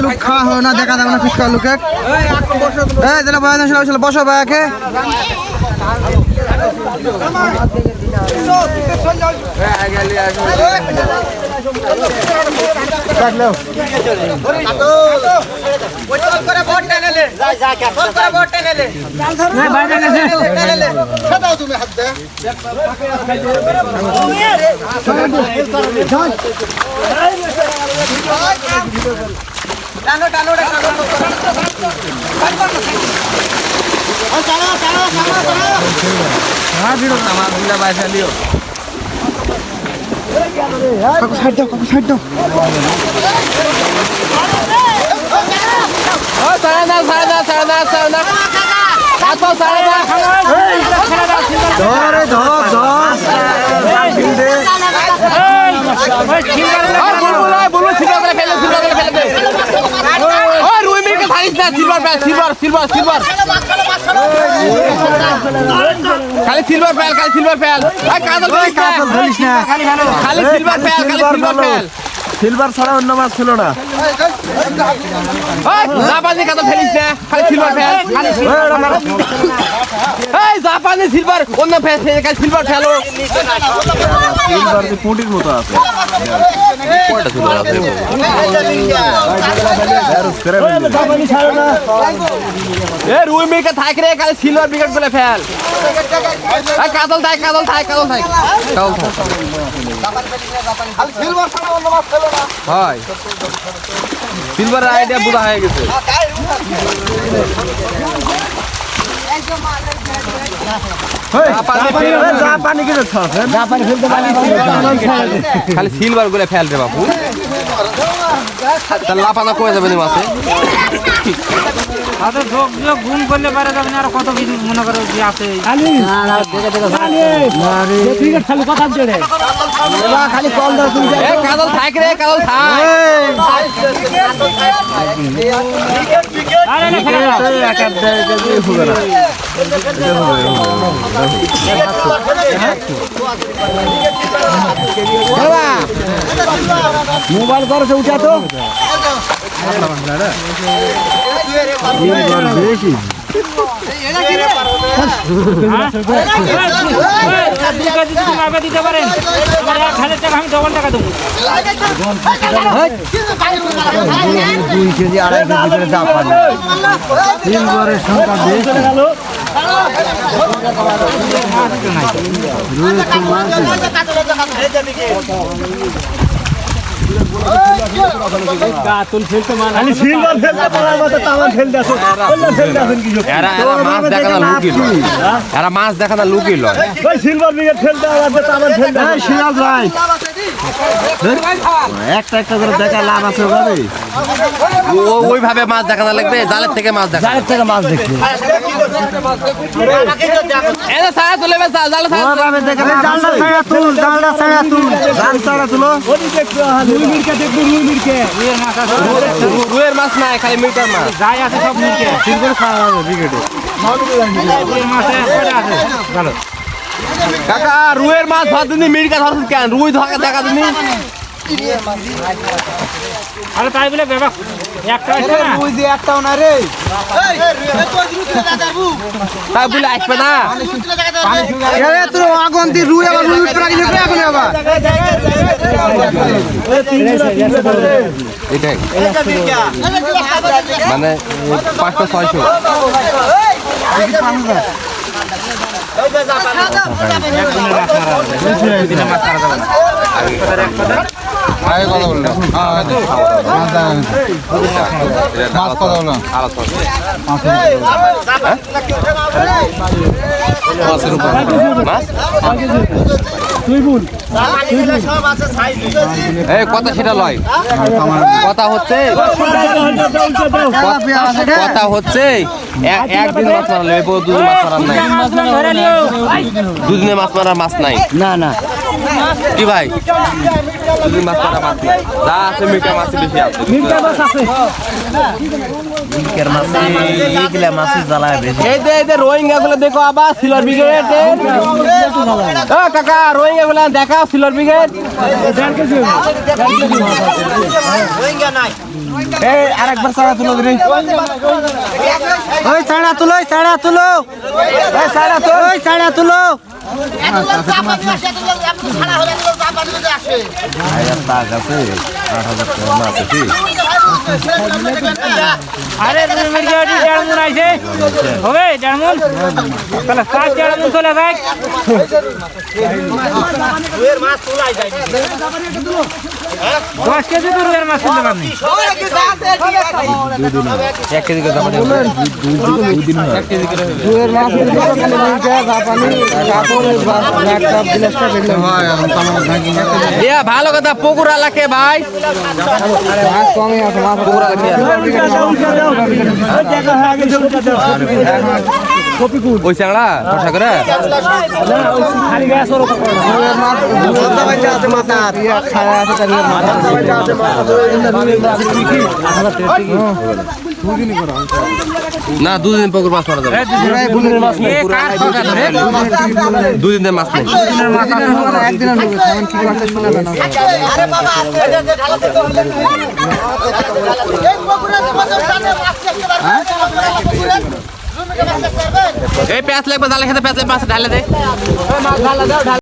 লোক খাওয়া হয় না, দেখা যাবে না পিছকার লোকে। বসো ভাইয়াকে সিলভার ছাড়া অন্য মাছ ছিল না। জাপানি কাতল ফেলিস না, খালি সিলভার ফেল। এই জাপানি সিলভার অন্য ফেল, খালি সিলভার ফেলো। সিলভার যে পুঁটির মতো আছে। রুই মিরকে থাক রে, খালি সিলভার বিকেট বলে ফেল। কাতল থাক, কাতল থাক, কাতল থাক, কাতল থাক। হয় সিলভার আইডিয়া বুঝা হয়ে গেছে। খালি সিলভার গুলো ফেল রে বাপু, লাফানা কয়ে যাবে মাছে। গুম করলে পারে যাবেন, আর কত কিছু মনে করো যে আছে। কাদল থাক রে, কাদল থাক। মোবাইল করছে উঠা তো বেশি দিতে পারেন, 1,000 টাকা আমি ডবল টাকা দেবো। 2 কেজি 2.5 কেজি করে দাম পাবে। সিলভারের সংখ্যা বেশি। কাতল ফেলতে মান খালি সিলভার ফেলতে পারার মতো তামান ফেলতে আছে। ওইলা ফেলতে আছেন কি জন্য? এরা মাছ দেখা না লুকিল, এরা মাছ দেখা না লুকিল। ওই সিলভার বিকেট ফেলতে আছে, তামান ফেলতে। এই সিরাজ ভাই, একটা একটা করে দেখা লাভ আছে ওভাবে। ওইভাবে মাছ দেখা না লাগবে, জালের থেকে মাছ দেখা, জালের থেকে মাছ দেখবে। এটা ছাড়া তুলে জালে ওভাবে দেখে জালটা ছাড়া তুল, জালটা ছাড়া তুল, জাল ছাড়া তুলো। ওই দেখো রুই মিরকে দেখো, রুই মিরকে। রুইয়ের মাছ আছে, রুইয়ের মাছ নাই, খালি মিরকার মাছ। যাই আছে সব মিরকে। সিলভার খাওয়া হবে বিকেটে। রুইয়ের মাছ কয়টা আছে? ভালো কাকা রুইয়ের মাছ ধর দিনি, মিরকা ধরছেন কেন? রুই ধরা দেখা দিনি। আরে তাই বলে বাবা একটা আছে না, রুই দিয়ে একটাও না রে। তাই বলে আসবে না। এরে তোর আগুন দি রুই আবার রুই উঠরা গেছে এখন আবার। এটাই মানে 500-600। মাছ কত বললাম? মাছ এই কথা সেটা লয় কথা হচ্ছে কথা হচ্ছে একদিন মাছ মারা লাগবে দুদিন মাছ মারার নাই ধরে নিও দুদিনে মাছ মারার মাছ নাই না না কি ভাই দুদিন মাছ মারা মাছ নাই যা আছে মিঠা মাছ বেশি আছে এই যে রোহিঙ্গা গুলো দেখো আবার সিলভার ব্রিগেড কাকা রোহিঙ্গা গুলো দেখা সিলভার ব্রিগেড এই আরেকবার ছাড়া তুলো দিন ওই ছাড়া তুলো ওই ছাড়া তুলো আরে রুই মির্কা এটি দেড়মুন আইছে হবে দেড়মুন তাহলে 7 দেড়মুন চলে যায় 10 কেজি তো রুইয়ের মাছ তুলতে পারনি 1 কেজি করে দাম ভালো কথা পুকুরা লাগে ভাই পুকুরা লাগে ওই চাংড়া বর্ষা করে না দুদিন পুকুর মাছ মারা যাবে দুদিন মাছ নেই এই প্যাঁচ লাগবে জালে খেতে প্যাঁচ লাগবে ঢালে দে